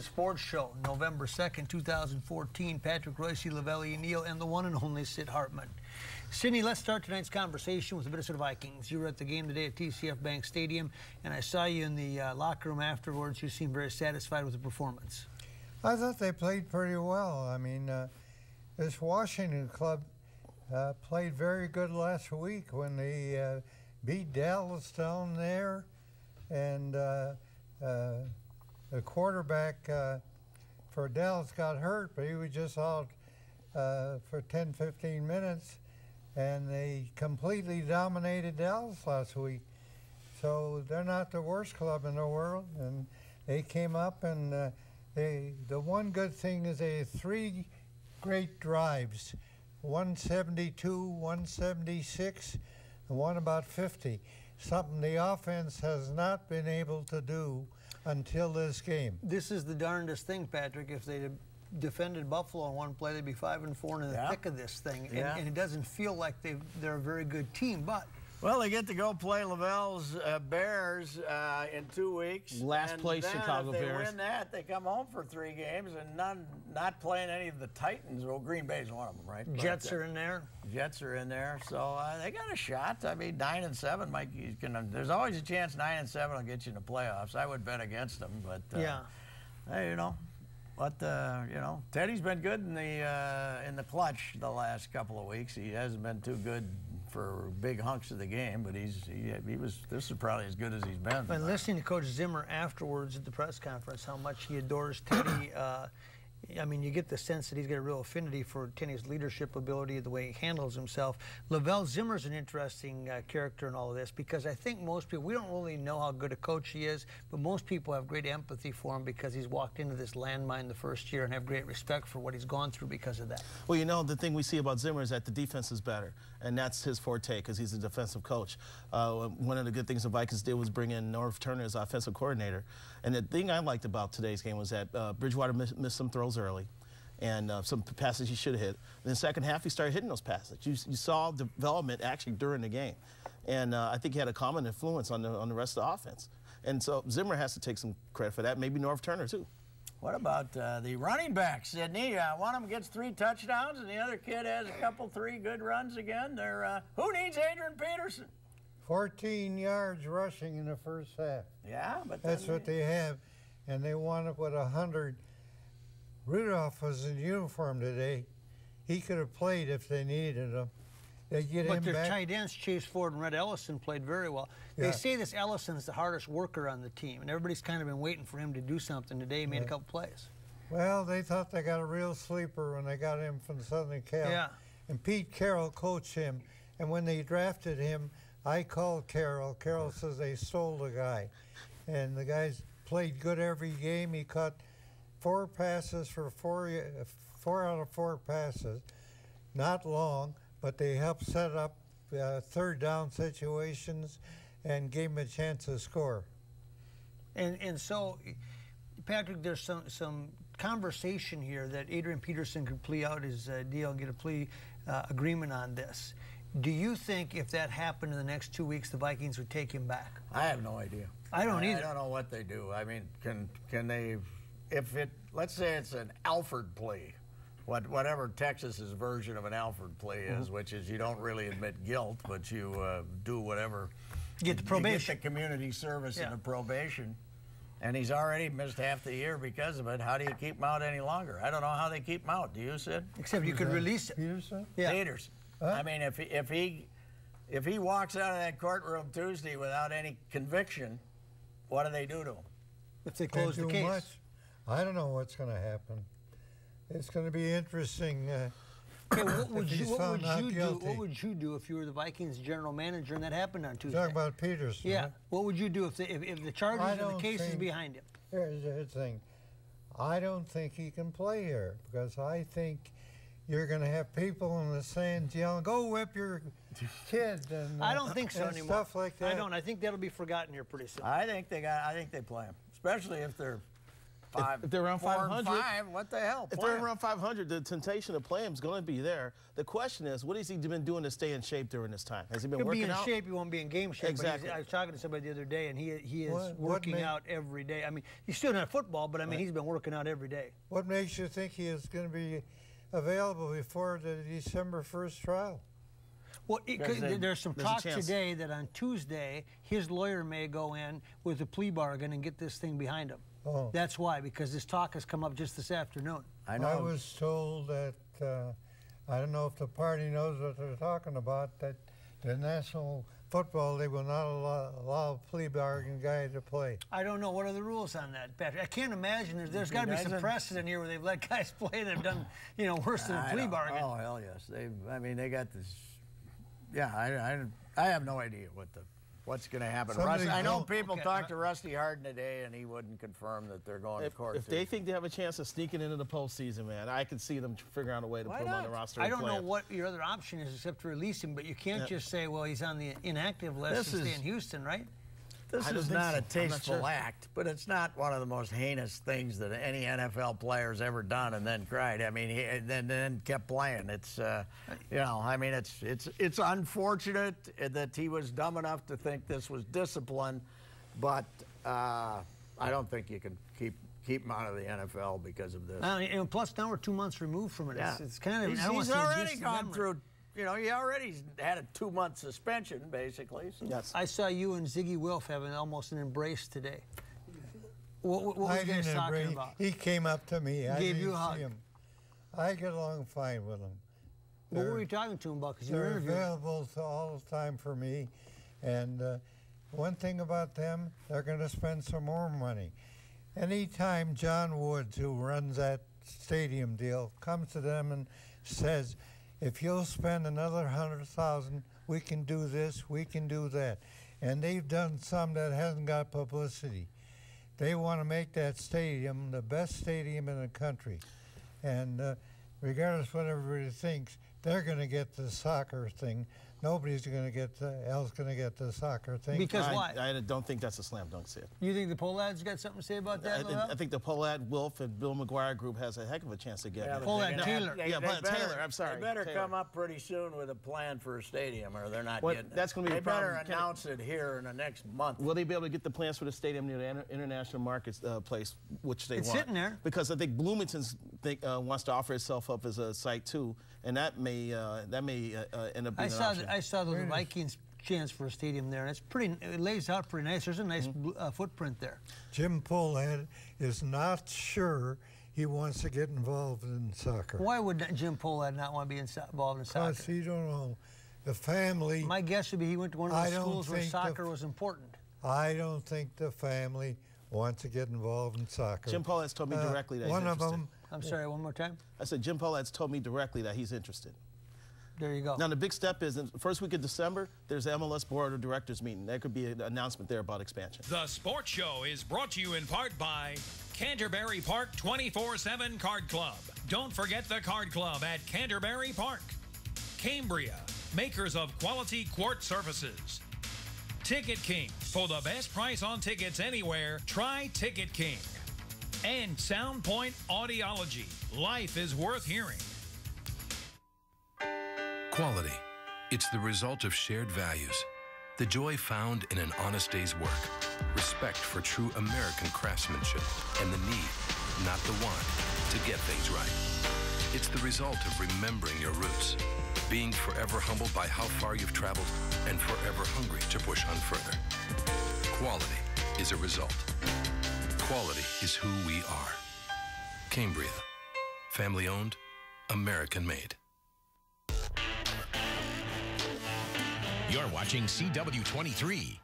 Sports Show, November 2nd, 2014. Patrick Royce, Lavelle Neal, and the one and only Sid Hartman. Sidney, let's start tonight's conversation with the Minnesota Vikings. You were at the game today at TCF Bank Stadium, and I saw you in the locker room afterwards. You seemed very satisfied with the performance. I thought they played pretty well. I mean, this Washington club played very good last week when they beat Dallas down there, and the quarterback for Dallas got hurt, but he was just out for 10-15 minutes, and they completely dominated Dallas last week. So they're not the worst club in the world, and they came up, and the one good thing is they had 3 great drives, 172, 176, and one about 50, something the offense has not been able to do until this game. This is the darndest thing, Patrick. If they defended Buffalo on one play, they'd be 5-4 in the thick of this thing. And it doesn't feel like they're a very good team, but well, they get to go play Lavelle's Bears in 2 weeks. Last place Chicago Bears. If they win that, they come home for 3 games and not playing any of the Titans. Well, Green Bay's one of them, right? Jets are in there. Jets are in there, so they got a shot. I mean, 9-7 might. There's always a chance 9-7 will get you in the playoffs. I would bet against them, but hey, you know. But you know, Teddy's been good in the clutch the last couple of weeks. He hasn't been too good for big hunks of the game, but this is probably as good as he's been. And listening to Coach Zimmer afterwards at the press conference, how much he adores Teddy. I mean, you get the sense that he's got a real affinity for Teddy's leadership ability, the way he handles himself. Lavelle Zimmer's an interesting character in all of this, because I think most people, we don't really know how good a coach he is, but most people have great empathy for him because he's walked into this landmine the first year and have great respect for what he's gone through because of that. Well, you know, the thing we see about Zimmer is that the defense is better, and that's his forte because he's a defensive coach. One of the good things the Vikings did was bring in Norv Turner as offensive coordinator. And the thing I liked about today's game was that Bridgewater missed some throws early, and some passes he should have hit. In the second half, he started hitting those passes. You saw development actually during the game, and I think he had a common influence on the rest of the offense. And so Zimmer has to take some credit for that. Maybe Norv Turner too. What about the running backs, Sidney? One of them gets 3 touchdowns, and the other kid has a couple, 3 good runs again. They're who needs Adrian Peterson? 14 yards rushing in the first half. Yeah, but that's what they have, and they won up with 100. Rudolph was in uniform today. He could have played if they needed him. They get him back. But their tight ends, Chase Ford and Red Ellison, played very well. They say this Ellison's the hardest worker on the team, and everybody's kind of been waiting for him to do something today. He made a couple plays. Well, they thought they got a real sleeper when they got him from Southern Cal. Yeah. And Pete Carroll coached him, and when they drafted him, I called Carroll. Carroll says they stole the guy. And the guy's played good every game. He caught 4 passes for 4 out of 4 passes. Not long, but they helped set up 3rd down situations and gave him a chance to score. And so, Patrick, there's some conversation here that Adrian Peterson could plea out his deal and get a plea agreement on this. Do you think if that happened in the next 2 weeks, the Vikings would take him back? I have no idea. I don't either. I don't know what they do. I mean, can they, let's say it's an Alford plea, whatever Texas's version of an Alford plea is, which is you don't really admit guilt, but you do whatever. Get the probation. You get the community service and the probation. And he's already missed half the year because of it. How do you keep him out any longer? I don't know how they keep him out. Do you, Sid? Except you could release it. Peterson? Yeah. Peterson. I mean, if he walks out of that courtroom Tuesday without any conviction, what do they do to him? If they close the case. Much. I don't know what's going to happen. It's going to be interesting. Okay, what would you do if you were the Vikings general manager and that happened on Tuesday? Talk about Peterson. Yeah. Right? What would you do if the charges and the case is behind him? Here's the thing. I don't think he can play here because I think you're going to have people in the stands yelling, "Go whip your kid!" And I don't think so anymore. Stuff like that. I don't. I think that'll be forgotten here pretty soon. I think they play him, especially if they're If they're around 500, 5, what the hell? If they're around 500, the temptation to play him is going to be there. The question is, what has he been doing to stay in shape during this time? Has he been working out? He'll be in shape. He won't be in game shape. Exactly. But I was talking to somebody the other day, and he is working out every day. I mean, he's still not football, but I mean, he's been working out every day. What makes you think he is going to be available before the December 1st trial? Well, there's some talk today that on Tuesday, his lawyer may go in with a plea bargain and get this thing behind him. Oh. That's why, because this talk has come up just this afternoon. I was told that, I don't know if the party knows what they're talking about, that the National Football League will not allow a plea bargain guy to play. I don't know. What are the rules on that, Patrick? I can't imagine. There's got to be some precedent here where they've let guys play that have done, worse than a plea bargain. Oh, hell yes. They got this. Yeah, I have no idea what's going to happen. I know people talked to Rusty Harden today, and he wouldn't confirm that they're going to court. If they think they have a chance of sneaking into the postseason, man, I could see them figuring out a way to put him on the roster. I don't know what your other option is except to release him, but you can't just say, well, he's on the inactive list and stay in Houston, right? This is not a tasteful act, but it's not one of the most heinous things that any NFL player's ever done and then cried. I mean, then kept playing. It's, I mean, it's unfortunate that he was dumb enough to think this was discipline, but I don't think you can keep him out of the NFL because of this. And plus, now we're 2 months removed from it. It's kind of. He's already gone through. He already had a 2-month suspension, basically. So. Yes. I saw you and Ziggy Wilf having almost an embrace today. What was you guys talking about? He came up to me. I gave you a hug. I get along fine with him. What were you talking to him about? Because they're available all the time for me. And one thing about them, they're going to spend some more money. Anytime John Woods, who runs that stadium deal, comes to them and says, if you'll spend another $100,000, we can do this, we can do that. And they've done some that hasn't got publicity. They want to make that stadium the best stadium in the country. And regardless of what everybody thinks, they're going to get the soccer thing. Nobody's going to get the soccer thing. Because why? I don't think that's a slam dunk, Sid. You think the Pollad's got something to say about that? I think the Pollad, Wilf, and Bill McGuire group has a heck of a chance to get it. Pollad Taylor. Taylor. I'm sorry. They better come up pretty soon with a plan for a stadium, or they're not getting it. That's going to be a problem. They better announce it here in the next month. Will they be able to get the plans for the stadium near the international markets place, which they want? It's sitting there. Because I think Bloomington's wants to offer itself up as a site too, and that may end up being an option. I saw the Vikings chance for a stadium there, and it's pretty. It lays out pretty nice. There's a nice footprint there. Jim Pollad is not sure he wants to get involved in soccer. Why would Jim Pollad not want to be involved in soccer? Because he don't know. The family. My guess would be he went to one of the schools where soccer was important. I don't think the family wants to get involed in soccer. Jim Pollad's told me directly that he's interested. One of them. I'm sorry, one more time? I said Jim Pollad's told me directly that he's interested. There you go. Now, the big step is, in the first week of December, there's an MLS Board of Directors meeting. There could be an announcement there about expansion. The Sports Show is brought to you in part by Canterbury Park 24/7 Card Club. Don't forget the Card Club at Canterbury Park. Cambria, makers of quality quartz surfaces. Ticket King. For the best price on tickets anywhere, try Ticket King. And Soundpoint Audiology. Life is worth hearing. Quality. It's the result of shared values. The joy found in an honest day's work. Respect for true American craftsmanship and the need, not the want, to get things right. It's the result of remembering your roots, being forever humbled by how far you've traveled and forever hungry to push on further. Quality is a result. Quality is who we are. Cambria. Family owned, American made. You're watching CW-23.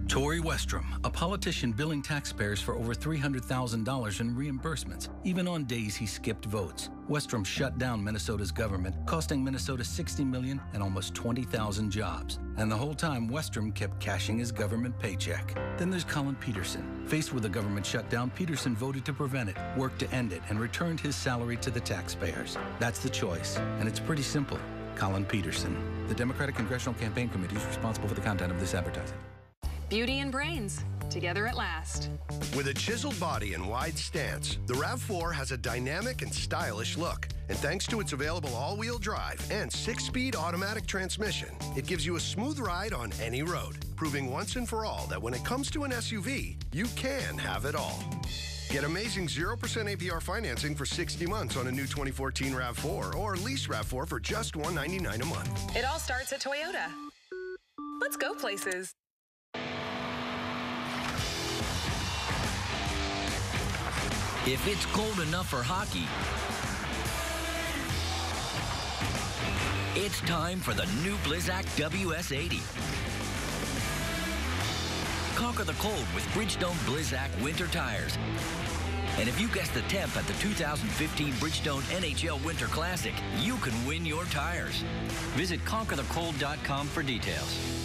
Tory Westrom, a politician billing taxpayers for over $300,000 in reimbursements, even on days he skipped votes. Westrom shut down Minnesota's government, costing Minnesota $60 million and almost 20,000 jobs. And the whole time, Westrom kept cashing his government paycheck. Then there's Colin Peterson. Faced with a government shutdown, Peterson voted to prevent it, worked to end it, and returned his salary to the taxpayers. That's the choice, and it's pretty simple. Colin Peterson. The Democratic Congressional Campaign Committee is responsible for the content of this advertising. Beauty and brains, together at last. With a chiseled body and wide stance, the RAV4 has a dynamic and stylish look. And thanks to its available all-wheel drive and 6-speed automatic transmission, it gives you a smooth ride on any road, proving once and for all that when it comes to an SUV, you can have it all. Get amazing 0% APR financing for 60 months on a new 2014 RAV4 or lease RAV4 for just $199 a month. It all starts at Toyota. Let's go places. If it's cold enough for hockey, it's time for the new Blizzak WS80. Conquer the cold with Bridgestone Blizzak winter tires. And if you guess the temp at the 2015 Bridgestone NHL Winter Classic, you can win your tires. Visit conquerthecold.com for details.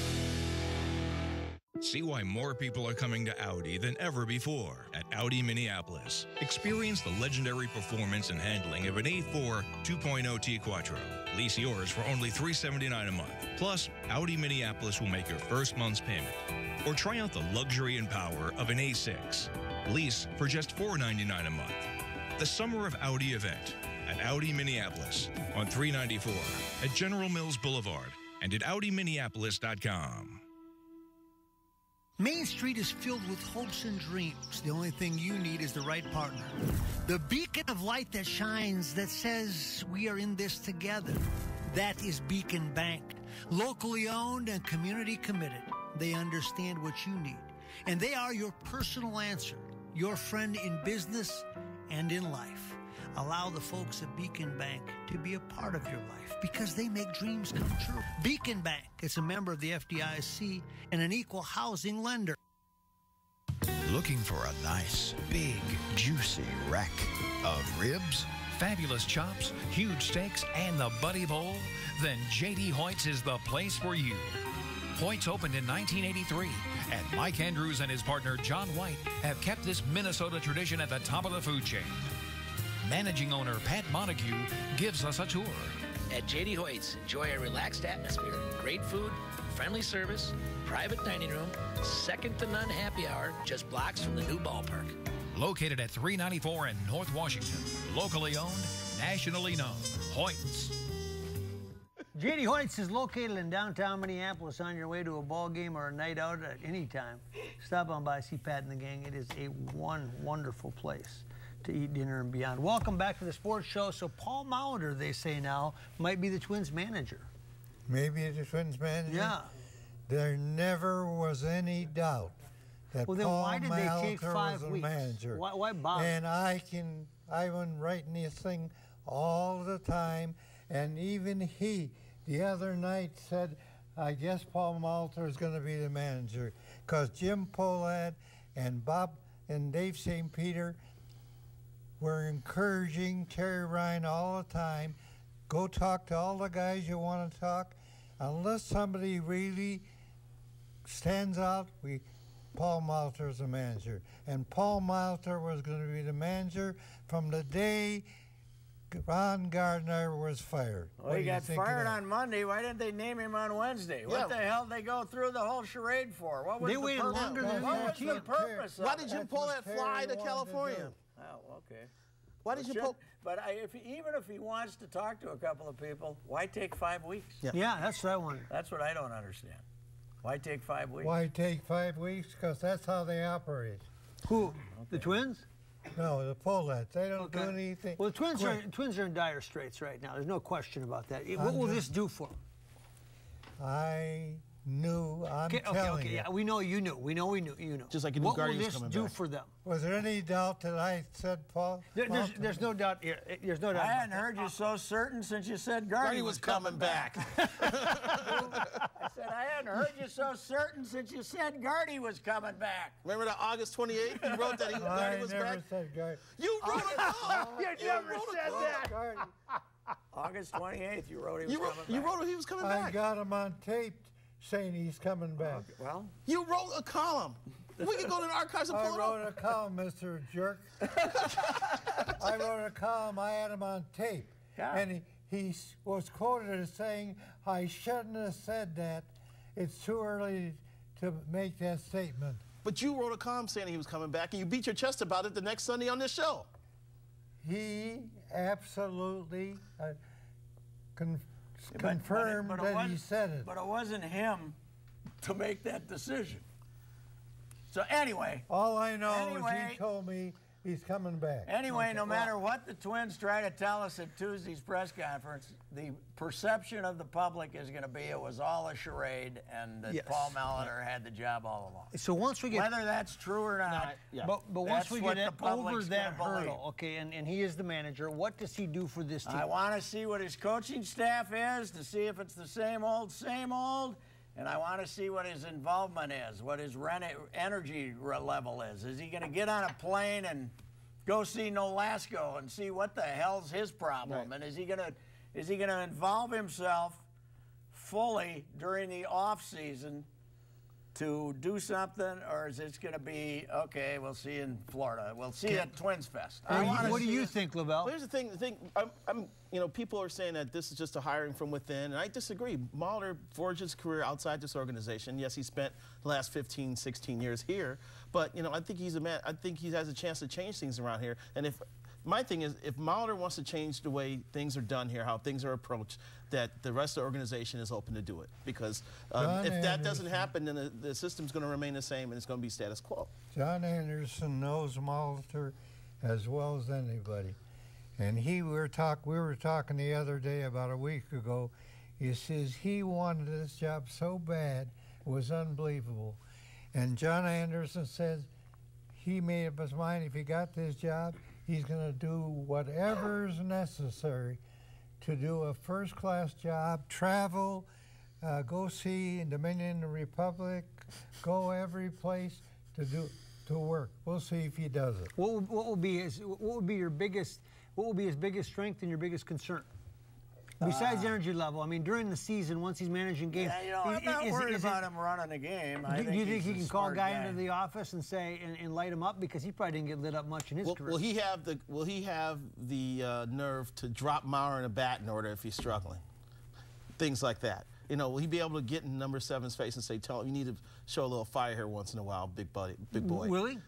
See why more people are coming to Audi than ever before at Audi Minneapolis. Experience the legendary performance and handling of an A4 2.0 T Quattro. Lease yours for only $379 a month. Plus, Audi Minneapolis will make your first month's payment. Or try out the luxury and power of an A6. Lease for just $499 a month. The Summer of Audi event at Audi Minneapolis on 394 at General Mills Boulevard and at AudiMinneapolis.com. Main Street is filled with hopes and dreams. The only thing you need is the right partner. The beacon of light that shines, that says we are in this together. That is Beacon Bank. Locally owned and community committed. They understand what you need. And they are your personal answer. Your friend in business and in life. Allow the folks at Beacon Bank to be a part of your life because they make dreams come true. Beacon Bank is a member of the FDIC and an equal housing lender. Looking for a nice, big, juicy rack of ribs? Fabulous chops, huge steaks, and the Buddy Bowl? Then J.D. Hoyt's is the place for you. Hoyt's opened in 1983, and Mike Andrews and his partner John White have kept this Minnesota tradition at the top of the food chain. Managing owner Pat Montague gives us a tour. At J.D. Hoyt's, enjoy a relaxed atmosphere, great food, friendly service, private dining room, second-to-none happy hour, just blocks from the new ballpark. Located at 394 in North Washington. Locally owned, nationally known. Hoyt's. J.D. Hoyt's is located in downtown Minneapolis. On your way to a ball game or a night out at any time, stop on by, see Pat and the gang. It is a wonderful place to eat dinner and beyond. Welcome back to the sports show. So Paul Molitor, they say now, might be the Twins manager. Maybe the Twins manager? Yeah. There never was any doubt that Paul Molitor was the manager. Why bother? And I've been writing this thing all the time, and even he, the other night, said, I guess Paul Molitor is going to be the manager, because Jim Pohlad and Bob and Dave St. Peter were encouraging Terry Ryan all the time, go talk to all the guys you want to talk. Unless somebody really stands out, Paul Molitor is the manager. And Paul Molitor was going to be the manager from the day Ron Gardner was fired. Well, he got fired on Monday. Why didn't they name him on Wednesday? Yeah. What the hell did they go through the whole charade for? What was they waited longer than what was the purpose? Why did Jim Pohlad fly to California? Oh, okay. Why did you But even if he wants to talk to a couple of people, why take 5 weeks? Yeah, that's what I wonder. That's what I don't understand. Why take 5 weeks? Why take 5 weeks? Because that's how they operate. Who? Okay. The Twins? No, the Pohlads. They don't do anything. Well, the Twins are in dire straits right now. There's no question about that. What will this do for them? I knew. I'm telling you. Yeah, we know you knew. We know you knew. Just like a new Guardians coming back. What will this do for them? Was there any doubt that I said Paul? There's no doubt here. There's no doubt. I hadn't heard you so certain since you said Gardy was coming back. I said I hadn't heard you so certain since you said Gardy was coming back. Remember that August 28th? You wrote that Gardy was back? I never said Gardy. You wrote a column. You never said that. August 28th, you wrote he was coming back. You wrote he was coming back. I got him on tape saying he's coming back. Well, you wrote a column. We can go to the archives and pull it up. I wrote a column, Mr. Jerk. I wrote a column. I had him on tape. Yeah. And he was quoted as saying, I shouldn't have said that. It's too early to make that statement. But you wrote a column saying he was coming back, and you beat your chest about it the next Sunday on this show. He absolutely confirmed that he said it. But it wasn't him to make that decision. So anyway. All I know is he told me he's coming back. Anyway, no matter what the Twins try to tell us at Tuesday's press conference, the perception of the public is going to be it was all a charade and that Paul Molitor had the job all along. So once we get... Whether that's true or not, but once we get over that hurdle, okay, and he is the manager, what does he do for this team? I want to see what his coaching staff is, to see if it's the same old, and I want to see what his involvement is, what his energy level is. Is he going to get on a plane and go see Nolasco and see what the hell's his problem? And is he going to involve himself fully during the off season to do something, or is it going to be okay? We'll see you in Florida. We'll see you at Twins Fest. What do you think, Lavelle? Well, here's the thing. You know, people are saying that this is just a hiring from within, and I disagree. Molitor forged his career outside this organization. Yes, he spent the last 15, 16 years here, but you know, I think he's a man. I think he has a chance to change things around here. And my thing is, if Molitor wants to change the way things are done here, how things are approached, that the rest of the organization is open to do it. Because if that doesn't happen, then the system's going to remain the same, and it's going to be status quo. John Anderson knows Molitor as well as anybody. And we were talking the other day, about a week ago. He says he wanted this job so bad, it was unbelievable. And John Anderson says he made up his mind if he got this job, he's going to do whatever is necessary to do a first-class job, travel, go see Dominican Republic, go every place to work. We'll see if he does it. What will be his biggest strength and your biggest concern? Besides energy level, I mean, during the season, once he's managing games, yeah, you know, I'm not worried about him running a game. Do you think he can call a guy into the office and say and light him up, because he probably didn't get lit up much in his career? Will he have the nerve to drop Maurer in a batting order if he's struggling? Things like that. You know, will he be able to get in number 7's face and say, "Tell him you need to show a little fire here once in a while, big boy"? Will he?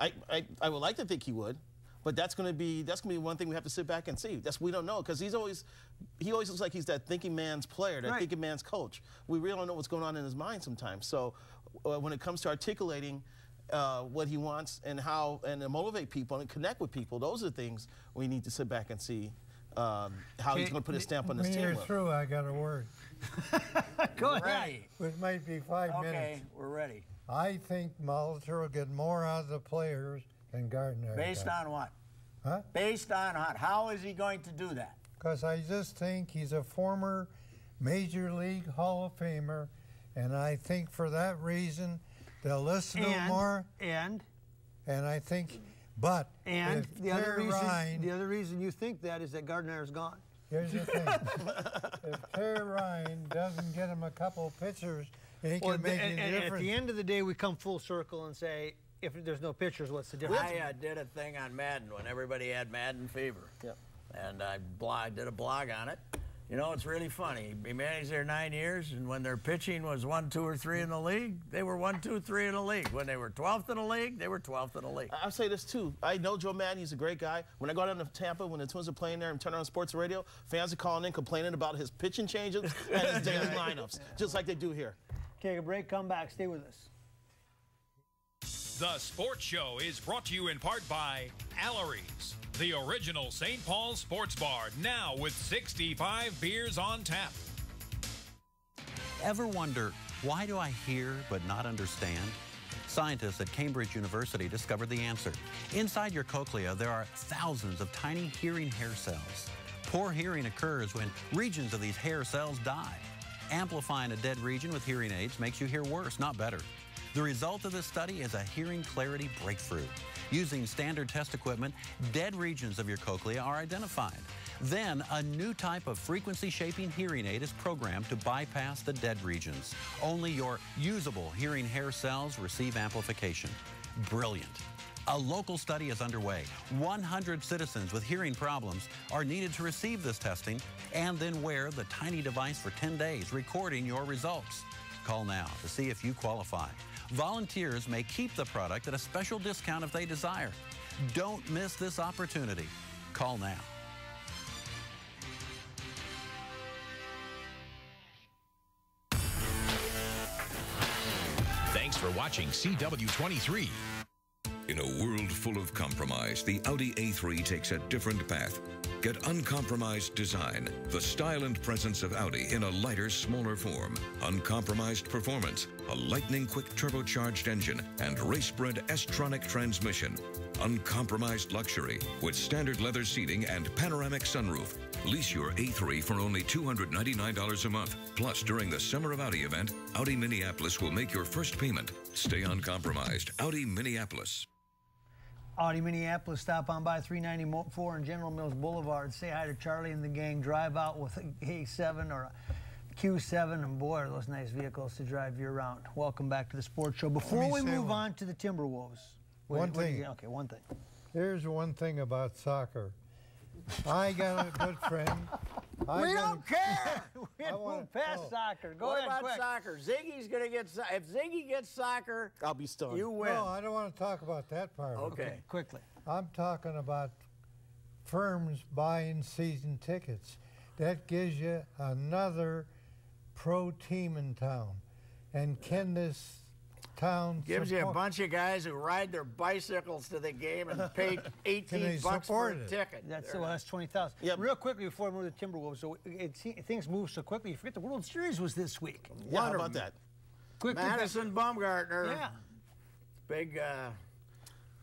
I would like to think he would. But that's going to be one thing we have to sit back and see. We don't know, because he always looks like he's that thinking man's player, that thinking man's coach. We really don't know what's going on in his mind sometimes. So when it comes to articulating what he wants and how to motivate people and connect with people, those are the things we need to sit back and see how he's going to put his stamp on this team. When you're through, I got a word. Go ahead. It might be 5 minutes. Okay, we're ready. I think Molitor will get more out of the players than Gardner. Based on what? Huh? Based on what? How is he going to do that? Because I just think he's a former Major League Hall of Famer, and I think for that reason they'll listen to him more. And I think, but and the other reason you think that is that Gardner is gone. Here's the thing: if Terry Ryan doesn't get him a couple pitchers, he can make any difference. At the end of the day, we come full circle and say, if there's no pitchers, what's the difference? I did a thing on Madden when everybody had Madden fever. Yep. And I did a blog on it. You know, it's really funny. He managed there 9 years, and when their pitching was 1, 2, or 3 in the league, they were 1, 2, 3 in the league. When they were 12th in the league, they were 12th in the league. I'll say this, too. I know Joe Madden. He's a great guy. When I go down to Tampa, when the Twins are playing there and turn on sports radio, fans are calling in complaining about his pitching changes and his daily lineups, just like they do here. Take a break, come back, stay with us. The Sports Show is brought to you in part by Allery's, the original St. Paul sports bar, now with 65 beers on tap. Ever wonder, why do I hear but not understand? Scientists at Cambridge University discovered the answer. Inside your cochlea, there are thousands of tiny hearing hair cells. Poor hearing occurs when regions of these hair cells die. Amplifying a dead region with hearing aids makes you hear worse, not better. The result of this study is a hearing clarity breakthrough. Using standard test equipment, dead regions of your cochlea are identified. Then, a new type of frequency-shaping hearing aid is programmed to bypass the dead regions. Only your usable hearing hair cells receive amplification. Brilliant. A local study is underway. 100 citizens with hearing problems are needed to receive this testing and then wear the tiny device for 10 days, recording your results. Call now to see if you qualify. Volunteers may keep the product at a special discount if they desire. Don't miss this opportunity. Call now. Thanks for watching CW-23. In a world full of compromise, the Audi A3 takes a different path. Get uncompromised design, the style and presence of Audi in a lighter, smaller form. Uncompromised performance, a lightning-quick turbocharged engine, and race-bred S-tronic transmission. Uncompromised luxury with standard leather seating and panoramic sunroof. Lease your A3 for only $299 a month. Plus, during the Summer of Audi event, Audi Minneapolis will make your first payment. Stay uncompromised. Audi Minneapolis. Audi Minneapolis, stop on by 394 and General Mills Boulevard. Say hi to Charlie and the gang. Drive out with a K7 or a Q7, and boy, are those nice vehicles to drive year round. Welcome back to the Sports Show. Before we move on to the Timberwolves, one thing. Here's one thing about soccer. I got a good friend. We don't care. We move past soccer. Go ahead, what about quick. soccer? Ziggy's going to get. If Ziggy gets soccer, I'll be stunned. You win. No, I don't want to talk about that part. Okay, quickly. I'm talking about firms buying season tickets. That gives you another pro team in town. And can this town gives you a bunch of guys who ride their bicycles to the game and pay $18 for a ticket. That's 20,000. Yep. Real quickly before we move to Timberwolves, so things move so quickly. You forget the World Series was this week. Yeah, how about that? Quickly, Madison Bumgarner. Yeah.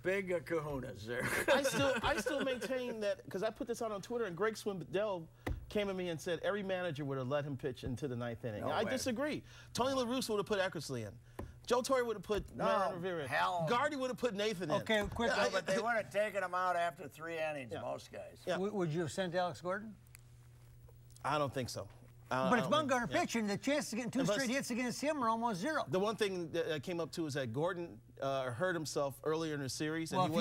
Big kahunas there. I still maintain that, because I put this out on Twitter, and Greg Swindell came at me and said every manager would have let him pitch into the ninth inning. I disagree. Tony La Russa would have put Eckersley in. Joe Torre would have put Mariano Rivera in. Gardy would have put Nathan in. Okay, quick. But they would have taken him out after 3 innings, most guys. Yeah. Would you have sent Alex Gordon? I don't think so. But it's Bumgarner pitching. The chances of getting 2 straight hits against him are almost zero. The one thing that I came up to is that Gordon hurt himself earlier in the series. Well, and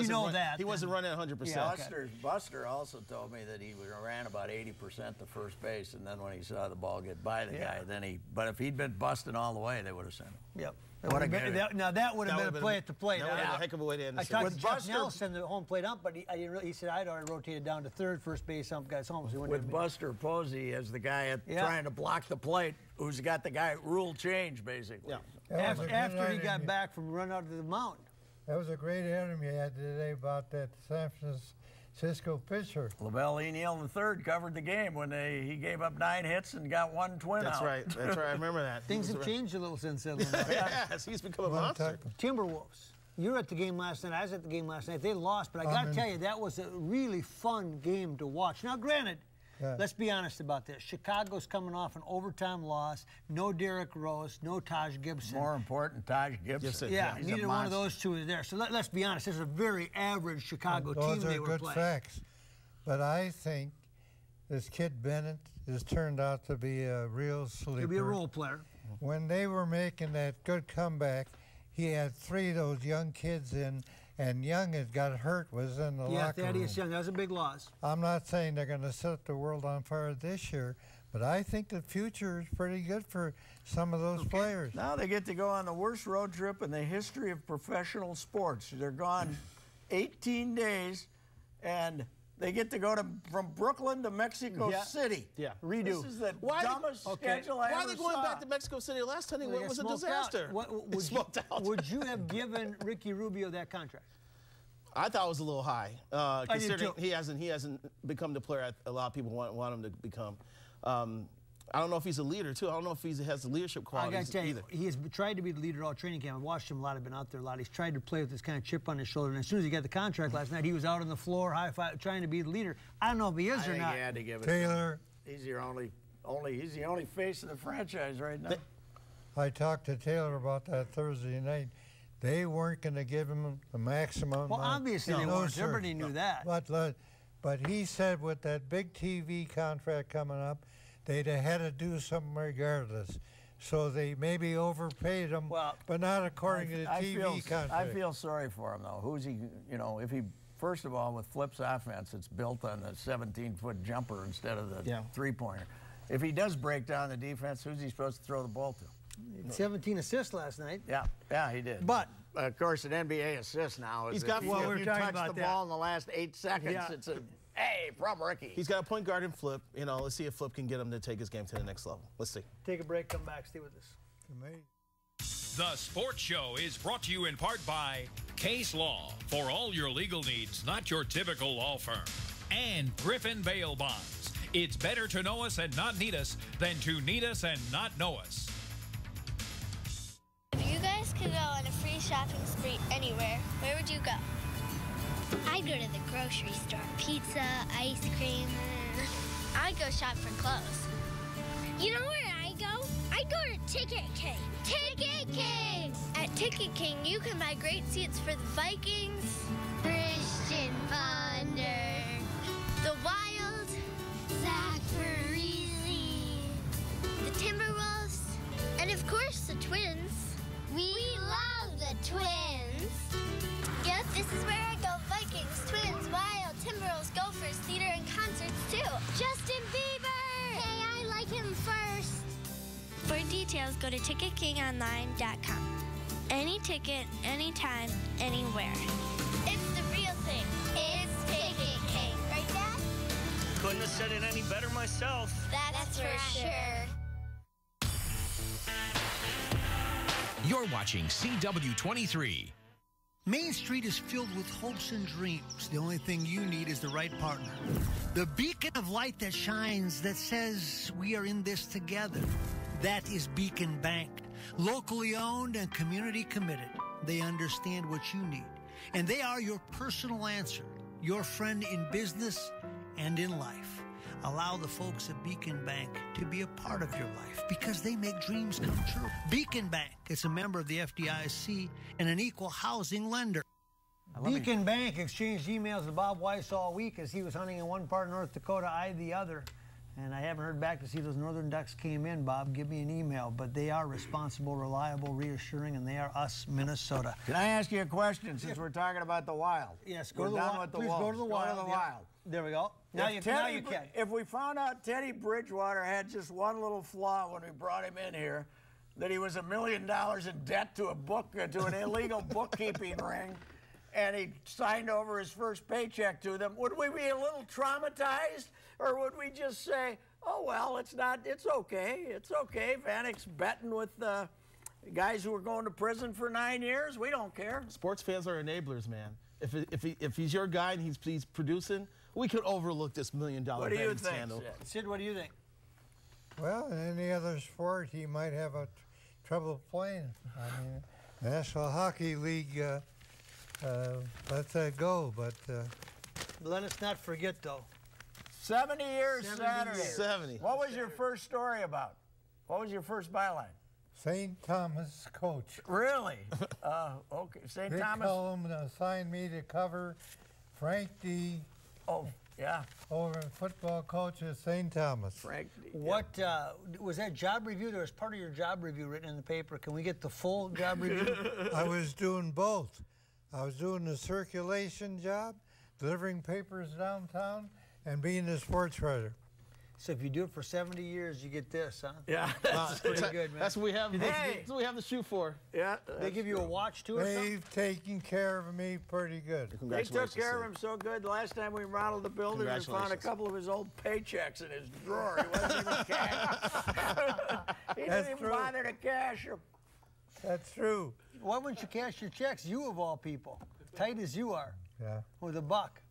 he wasn't running 100%. Yeah, Buster also told me that he ran about 80% to first base, and then when he saw the ball get by the guy, but if he'd been busting all the way, they would have sent him. Yep. Now that would have been a play at the plate. That would have been a heck of a way to end the series. I talked to Jeff Nelson, the home plate ump, but he said I'd already rotated down to third, first base, ump guys home. So with Buster Posey as the guy trying to block the plate, who's got the guy rule change basically. Yeah. After he got back from run out of the mountain. That was a great interview you had today about that San Francisco pitcher. Lavelle Neal III covered the game when he gave up 9 hits and got 1 twin That's out. right. That's right. I remember that. Things have changed a little since then. Yes, he's become a monster. Timberwolves. You were at the game last night. I was at the game last night. They lost, but I got to tell you, that was a really fun game to watch. Now, granted, let's be honest about this. Chicago's coming off an overtime loss. No Derrick Rose, no Taj Gibson. More important, Taj Gibson. Yeah, neither one of those two is there. So let's be honest. This is a very average Chicago team they were playing. Those are good facts. But I think this kid Bennett has turned out to be a real sleeper. He'll be a role player. When they were making that good comeback, he had 3 of those young kids in, and Young had got hurt, was in the locker room. Yeah, Thaddeus Young. That was a big loss. I'm not saying they're going to set the world on fire this year, but I think the future is pretty good for some of those players. Now they get to go on the worst road trip in the history of professional sports. They're gone 18 days, and they get to go from Brooklyn to Mexico City. Yeah. Redo. This is the dumbest schedule I ever saw. Why are they going back to Mexico City? Last time it was a disaster. Would you have given Ricky Rubio that contract? I thought it was a little high, considering he hasn't become the player a lot of people want him to become. I don't know if he's a leader, too. I don't know if he has the leadership qualities I got to tell you, either. he has tried to be the leader all training camp. I've watched him a lot. I've been out there a lot. He's tried to play with this kind of chip on his shoulder. And as soon as he got the contract last night, he was out on the floor, high-five, trying to be the leader. I don't know if he is or not. He had to give it Taylor. He's the only face of the franchise right now. I talked to Taylor about that Thursday night. They weren't going to give him the maximum. Well, obviously they weren't. Everybody knew that. But he said with that big TV contract coming up, they'd have had to do something regardless. So they maybe overpaid him, but not according to the TV contract. I feel sorry for him, though. Who's he, if he, first of all, with Flip's offense, it's built on the 17-foot jumper instead of the three-pointer. If he does break down the defense, who's he supposed to throw the ball to? 17 assists last night. Yeah, he did. But of course, an NBA assist now is he's got. if you touch the ball in the last 8 seconds, it's a from Ricky. He's got a point guard in Flip. You know, let's see if Flip can get him to take his game to the next level. Let's see. Take a break, come back, stay with us. The Sports Show is brought to you in part by Case Law, for all your legal needs, not your typical law firm. And Griffin Bail Bonds. It's better to know us and not need us than to need us and not know us. If you guys could go on a free shopping spree anywhere, where would you go? I'd go to the grocery store. Pizza, ice cream. I'd go shop for clothes. You know where I go? I'd go to Ticket King. Ticket King! At Ticket King, you can buy great seats for the Vikings, Christian Ponder, the Wild, Zach Parise, the Timberwolves, and of course the Twins. We love the Twins. Yep, this is where I go. Vikings, Twins, Wild, Timberwolves, Gophers, theater, and concerts too. Justin Bieber! Hey, I like him first. For details, go to ticketkingonline.com. Any ticket, anytime, anywhere. It's the real thing. It's Ticket King. Right, Dad? Couldn't have said it any better myself. That's for sure. You're watching CW-23. Main Street is filled with hopes and dreams. The only thing you need is the right partner. The beacon of light that shines, that says we are in this together. That is Beacon Bank. Locally owned and community committed. They understand what you need. And they are your personal answer. Your friend in business and in life. Allow the folks at Beacon Bank to be a part of your life because they make dreams come true. Beacon Bank is a member of the FDIC and an equal housing lender. Beacon Bank exchanged emails with Bob Weiss all week as he was hunting in one part of North Dakota, I the other. And I haven't heard back to see if those northern ducks came in, Bob. Give me an email. But they are responsible, reliable, reassuring, and they are us, Minnesota. Can I ask you a question since we're talking about the Wild? Yes, go to the Wild. Please go to the Wild. Go to the Wild. There we go. Now you can. If we found out Teddy Bridgewater had just one little flaw when we brought him in here, that he was $1 million in debt to an illegal bookkeeping ring, and he signed over his first paycheck to them, would we be a little traumatized? Or would we just say, oh, well, it's okay. It's okay. Vanek's betting with guys who are going to prison for 9 years. We don't care. Sports fans are enablers, man. If he's your guy and he's producing, we could overlook this $1 million betting scandal. Sid, what do you think? Well, in any other sport, he might have trouble playing. I mean, National Hockey League, let that go. But let us not forget, though. 70 years 70 Saturday. years. 70. What was your first story about? What was your first byline? St. Thomas coach. Really? Okay. St. Thomas. Dick Cullum assigned me to cover Frank D. Oh, yeah. Over football coach at St. Thomas. Frank D. What was that job review? There was part of your job review written in the paper. Can we get the full job review? I was doing both. I was doing the circulation job, delivering papers downtown, and being a sports writer. So if you do it for 70 years, you get this, huh? Yeah, that's pretty good, man. That's what we have. That's what we have to shoot for. Yeah. They give you a watch too, or something? They've taken care of me pretty good. They took care of him so good. The last time we remodeled the building, we found a couple of his old paychecks in his drawer. He wasn't even cash. He didn't even bother to cash them. That's true. Why wouldn't you cash your checks? You of all people, tight as you are. Yeah. With a buck.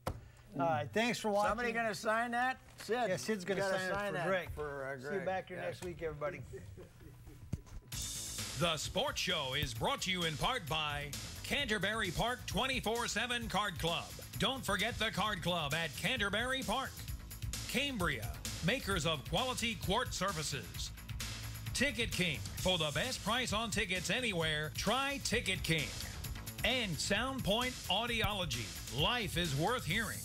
All right, thanks for watching. Somebody going to sign that? Sid. Yeah, Sid's going to sign it for Greg. Greg. See you back here next week, everybody. The Sports Show is brought to you in part by Canterbury Park 24/7 Card Club. Don't forget the Card Club at Canterbury Park. Cambria, makers of quality quart surfaces. Ticket King. For the best price on tickets anywhere, try Ticket King. And Soundpoint Audiology. Life is worth hearing.